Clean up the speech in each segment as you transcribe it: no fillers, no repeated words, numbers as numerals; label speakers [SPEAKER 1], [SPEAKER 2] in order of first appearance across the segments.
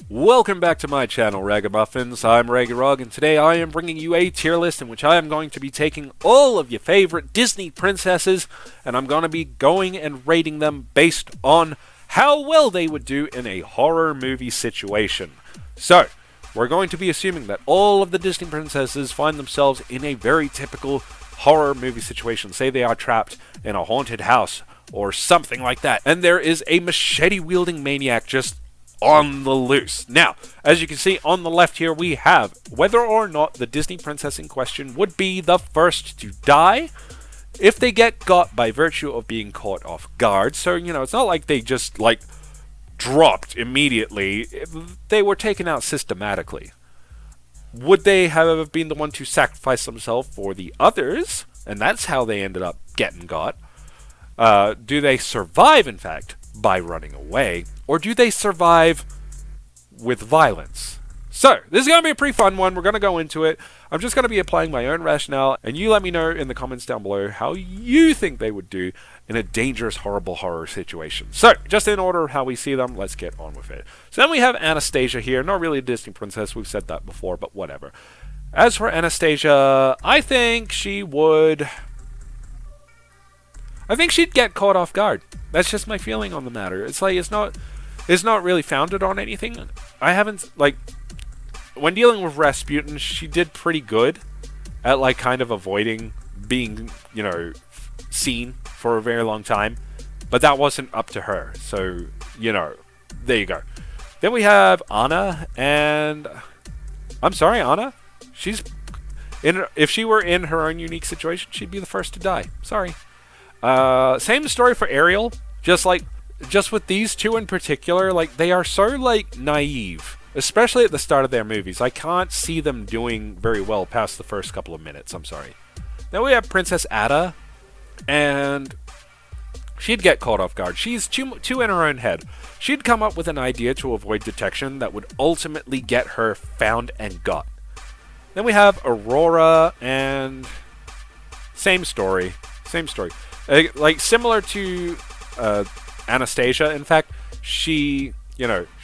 [SPEAKER 1] Welcome back to my channel, Ragamuffins. I'm Ragarog, and today I am bringing you a tier list in which I am going to be taking all of your favorite Disney princesses, and I'm going to be going and rating them based on how well they would do in a horror movie situation. So, we're going to be assuming that all of the Disney princesses find themselves in a very typical horror movie situation. Say they are trapped in a haunted house or something like that, and there is a machete-wielding maniac just on the loose. Now, as you can see on the left here, we have whether or not the Disney princess in question would be the first to die if they get got by virtue of being caught off guard. So, it's not like they just, dropped immediately. They were taken out systematically. Would they have been the one to sacrifice themselves for the others? And that's how they ended up getting got. Do they survive, in fact, by running away? Or do they survive with violence? So, this is going to be a pretty fun one. We're going to go into it. I'm just going to be applying my own rationale, and you let me know in the comments down below how you think they would do in a dangerous, horrible horror situation. So, just in order of how we see them, let's get on with it. So then we have Anastasia here. Not really a Disney princess. We've said that before, but whatever. As for Anastasia, I think she'd get caught off guard. That's just my feeling on the matter. It's not really founded on anything. I haven't, when dealing with Rasputin, she did pretty good at, kind of avoiding being, seen for a very long time. But that wasn't up to her. So, there you go. Then we have Anna, and I'm sorry, Anna. If she were in her own unique situation, she'd be the first to die. Sorry. Same story for Ariel. Just with these two in particular, they are so, naive. Especially at the start of their movies. I can't see them doing very well past the first couple of minutes. I'm sorry. Then we have Princess Ada. And she'd get caught off guard. She's too in her own head. She'd come up with an idea to avoid detection that would ultimately get her found and got. Then we have Aurora, and same story. Similar to Anastasia, in fact, she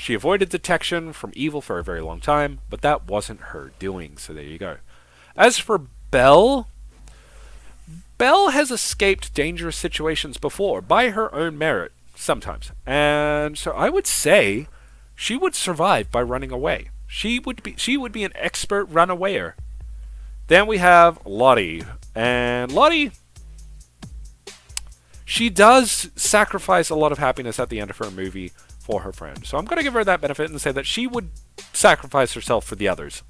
[SPEAKER 1] avoided detection from evil for a very long time, but that wasn't her doing, so there you go. As for Belle has escaped dangerous situations before by her own merit, sometimes. And so I would say she would survive by running away. She would be an expert runawayer. Then we have Lottie, and Lottie, she does sacrifice a lot of happiness at the end of her movie for her friend. So I'm going to give her that benefit and say that she would sacrifice herself for the others.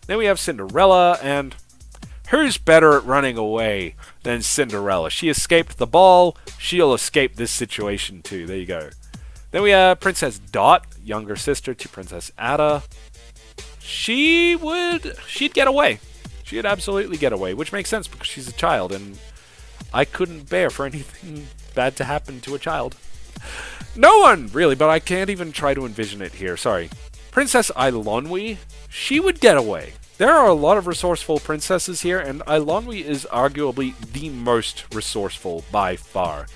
[SPEAKER 1] Then we have Cinderella, and who's better at running away than Cinderella? She escaped the ball. She'll escape this situation too. There you go. Then we have Princess Dot, younger sister to Princess Ada. She'd get away. She'd absolutely get away, which makes sense because she's a child, and I couldn't bear for anything bad to happen to a child. No one, really, but I can't even try to envision it here. Sorry. Princess Eilonwy, she would get away. There are a lot of resourceful princesses here, and Eilonwy is arguably the most resourceful by far.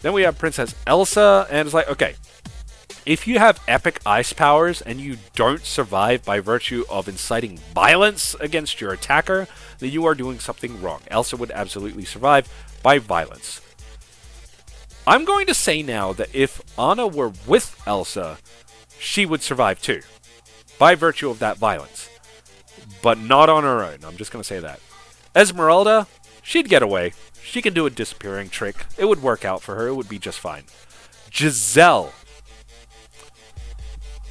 [SPEAKER 1] Then we have Princess Elsa, and it's okay, if you have epic ice powers and you don't survive by virtue of inciting violence against your attacker, then you are doing something wrong. Elsa would absolutely survive by violence. I'm going to say now that if Anna were with Elsa, she would survive too, by virtue of that violence. But not on her own, I'm just going to say that. Esmeralda, she'd get away. She can do a disappearing trick. It would work out for her, it would be just fine. Giselle.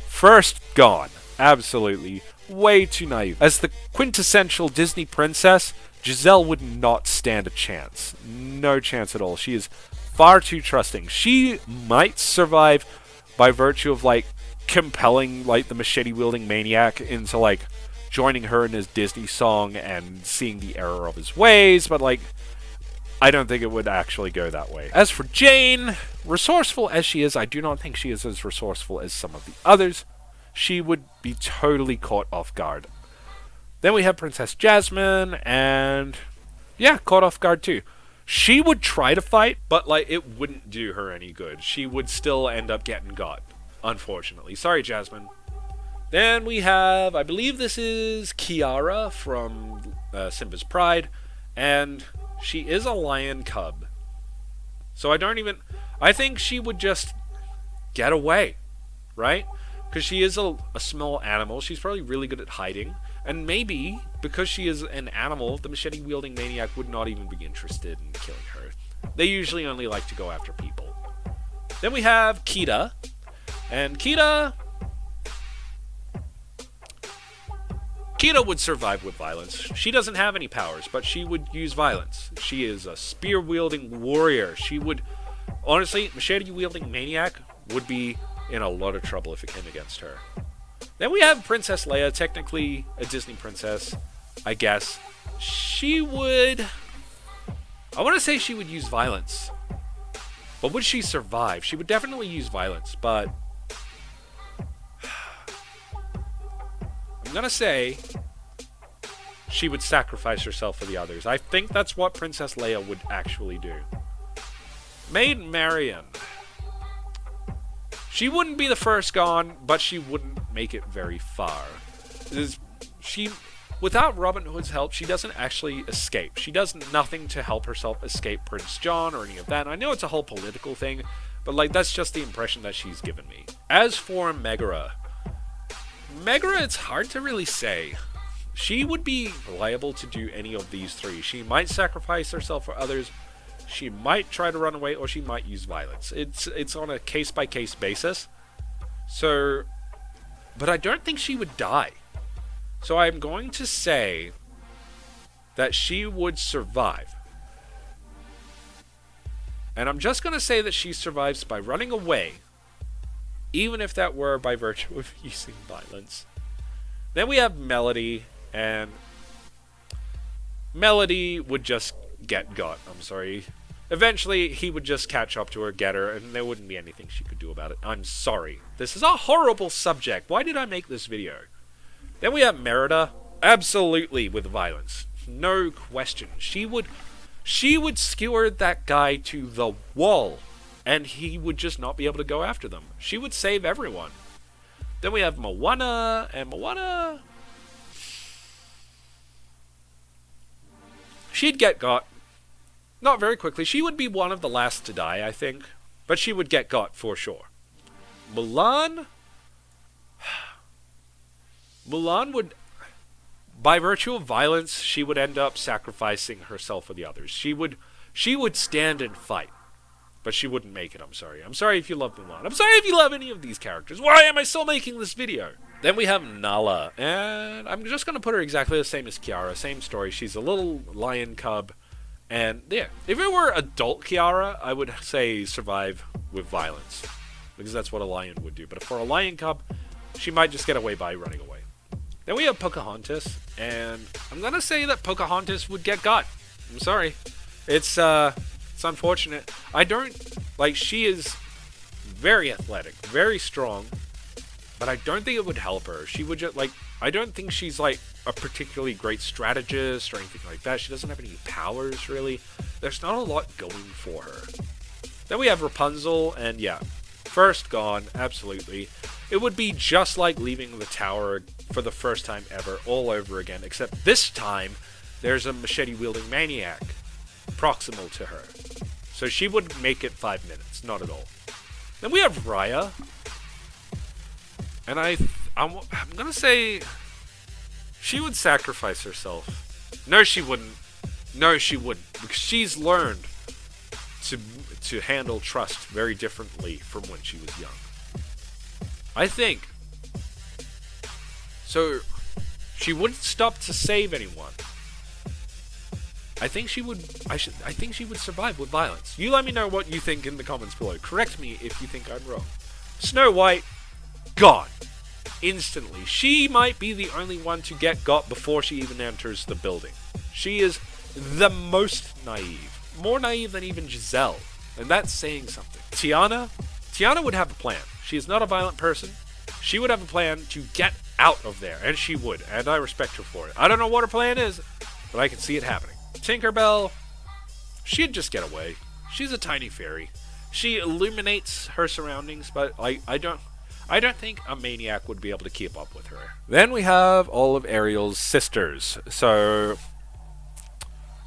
[SPEAKER 1] First gone. Absolutely. Way too naive. As the quintessential Disney princess, Giselle would not stand a chance. No chance at all. She is far too trusting. She might survive by virtue of, compelling, the machete-wielding maniac into, joining her in his Disney song and seeing the error of his ways, but, I don't think it would actually go that way. As for Jane, resourceful as she is, I do not think she is as resourceful as some of the others. She would be totally caught off guard. Then we have Princess Jasmine, and yeah, caught off guard too. She would try to fight, but it wouldn't do her any good. She would still end up getting got, unfortunately. Sorry, Jasmine. Then we have, I believe this is Kiara from Simba's Pride, and she is a lion cub. So I think she would just get away, right? Because she is a small animal. She's probably really good at hiding. And maybe, because she is an animal, the machete wielding maniac would not even be interested in killing her. They usually only like to go after people. Then we have Kita. And Kita would survive with violence. She doesn't have any powers, but she would use violence. She is a spear-wielding warrior. She would... Honestly, machete-wielding maniac would be in a lot of trouble if it came against her. Then we have Princess Leia, technically a Disney princess, I guess. She would... I want to say she would use violence. But would she survive? She would definitely use violence, but... I'm going to say she would sacrifice herself for the others. I think that's what Princess Leia would actually do. Maid Marian. She wouldn't be the first gone, but she wouldn't make it very far. Without Robin Hood's help, she doesn't actually escape. She does nothing to help herself escape Prince John or any of that. And I know it's a whole political thing, but that's just the impression that she's given me. As for Megara, it's hard to really say. She would be liable to do any of these three. She might sacrifice herself for others. She might try to run away, or she might use violence. It's on a case-by-case basis. So, but I don't think she would die. So I'm going to say that she would survive. And I'm just going to say that she survives by running away, even if that were by virtue of using violence. Then we have Melody, and Melody would just get got. I'm sorry. Eventually, he would just catch up to her, get her, and there wouldn't be anything she could do about it. I'm sorry. This is a horrible subject. Why did I make this video? Then we have Merida. Absolutely with violence. No question. She would skewer that guy to the wall, and he would just not be able to go after them. She would save everyone. Then we have Moana, and Moana... she'd get got. Not very quickly. She would be one of the last to die, I think. But she would get got for sure. Mulan would... by virtue of violence, she would end up sacrificing herself for the others. She would stand and fight. But she wouldn't make it, I'm sorry. I'm sorry if you love Mulan. I'm sorry if you love any of these characters. Why am I still making this video? Then we have Nala. And I'm just going to put her exactly the same as Kiara. Same story. She's a little lion cub. And, yeah. If it were adult Kiara, I would say survive with violence. Because that's what a lion would do. But for a lion cub, she might just get away by running away. Then we have Pocahontas. And I'm going to say that Pocahontas would get got. I'm sorry. It's unfortunate. She is very athletic, very strong, but I don't think it would help her. She would just, I don't think she's, a particularly great strategist or anything like that. She doesn't have any powers, really. There's not a lot going for her. Then we have Rapunzel, and yeah, first gone, absolutely. It would be just like leaving the tower for the first time ever, all over again, except this time, there's a machete-wielding maniac proximal to her. So she would make it 5 minutes, not at all. Then we have Raya. And I'm going to say she would sacrifice herself. No, she wouldn't. No, she wouldn't. Because she's learned to handle trust very differently from when she was young. I think. So she wouldn't stop to save anyone. I think she would survive with violence. You let me know what you think in the comments below. Correct me if you think I'm wrong. Snow White, gone. Instantly. She might be the only one to get got before she even enters the building. She is the most naive. More naive than even Giselle. And that's saying something. Tiana would have a plan. She is not a violent person. She would have a plan to get out of there. And she would. And I respect her for it. I don't know what her plan is, but I can see it happening. Tinkerbell, she'd just get away. She's a tiny fairy. She illuminates her surroundings, but I I don't think a maniac would be able to keep up with her. Then we have all of Ariel's sisters. So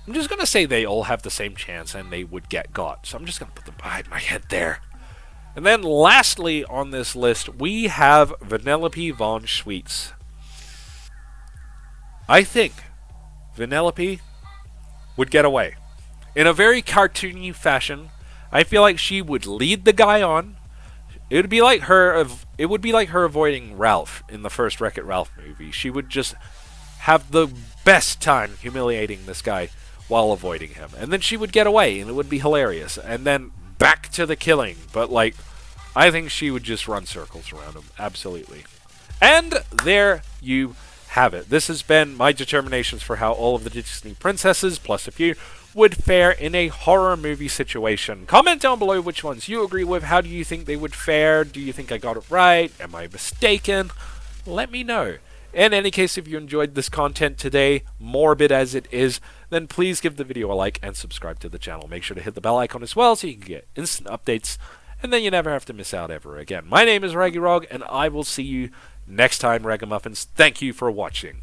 [SPEAKER 1] I'm just going to say they all have the same chance and they would get got. So I'm just going to put them behind my head there. And then lastly on this list, we have Vanellope von Schweetz. I think Vanellope would get away. In a very cartoony fashion, I feel like she would lead the guy on. It would be like her avoiding Ralph in the first Wreck-It Ralph movie. She would just have the best time humiliating this guy while avoiding him. And then she would get away, and it would be hilarious. And then back to the killing. But, like, I think she would just run circles around him. Absolutely. And there you have it. This has been my determinations for how all of the Disney princesses, plus a few, would fare in a horror movie situation. Comment down below which ones you agree with. How do you think they would fare? Do you think I got it right? Am I mistaken? Let me know. In any case, if you enjoyed this content today, morbid as it is, then please give the video a like and subscribe to the channel. Make sure to hit the bell icon as well so you can get instant updates, and then you never have to miss out ever again. My name is Raggy Rog, and I will see you next time, Ragamuffins. Thank you for watching.